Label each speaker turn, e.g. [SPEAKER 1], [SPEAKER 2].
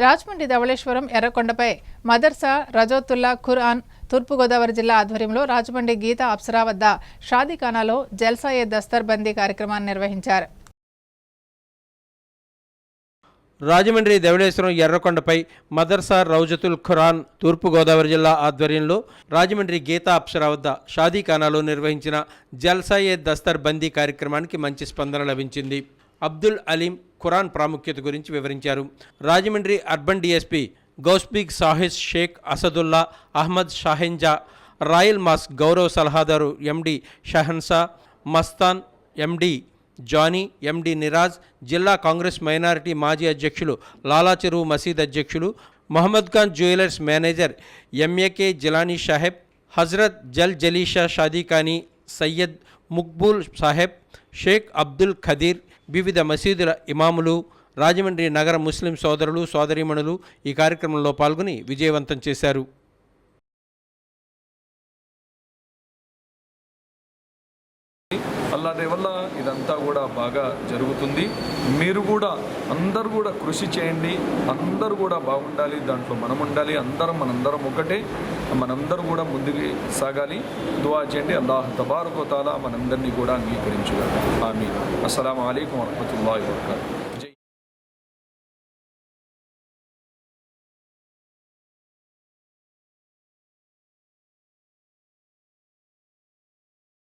[SPEAKER 1] రాజమండ్రి ధవళేశ్వరం ఎర్రకొండపై మదర్సా రజోతుల్లా ఖురాన్ తూర్పుగోదావరి జిల్లా ఆధ్వర్యంలో రాజమండ్రి గీతా అప్సరా వద్ద షాదీఖానాలో జల్సా-ఏ దస్తర్ బందీ కార్యక్రమాన్ని నిర్వహించారు.
[SPEAKER 2] రాజమండ్రి ధవళేశ్వరం ఎర్రకొండపై మదర్సా రౌజతుల్ ఖురాన్ తూర్పుగోదావరి జిల్లా ఆధ్వర్యంలో రాజమండ్రి గీతా అప్సరా వద్ద షాదీఖానాలో నిర్వహించిన జల్సా-ఏ దస్తర్ బందీ కార్యక్రమానికి మంచి స్పందన లభించింది. అబ్దుల్ అలీం ఖురాన్ ప్రాముఖ్యత గురించి వివరించారు. Rajahmundry urban DSP Gousbaig Sahid Sheikh Asadullah Ahmed Shahenza, royal mosque గౌరవ సలహాదారు MD Shahansha Mastan, MD Jani, MD Niraj, జిల్లా కాంగ్రెస్ మైనారిటీ మాజీ అధ్యక్షులు లాలా చెరువు మసీద్ అధ్యక్షులు Mohammed Khan jewellers manager MAK Jilani Saheb, Hazrat Jal Jalisha షాదీఖానీ సయ్యద్ ముక్బూల్ సాహెబ్, షేక్ అబ్దుల్ ఖదీర్, వివిధ మసీదుల ఇమాములు, రాజమండ్రి నగర ముస్లిం సోదరులు సోదరీమణులు ఈ కార్యక్రమంలో పాల్గొని విజయవంతం చేశారు.
[SPEAKER 3] అల్లా దయ వల్ల ఇదంతా కూడా బాగా జరుగుతుంది. మీరు కూడా అందరూ కూడా కృషి చేయండి, అందరూ కూడా బాగుండాలి, దాంట్లో మనం ఉండాలి, మనందరం ఒకటే, మనందరూ కూడా ముందుకు సాగాలి. దువా చేయండి. అల్లాహ్ తబారక వ తఆలా మనందరినీ కూడా అంగీకరించుగాక. ఆమీన్. అస్సలాము అలైకుం వరహ్మతుల్లాహి వబరకాతుహు.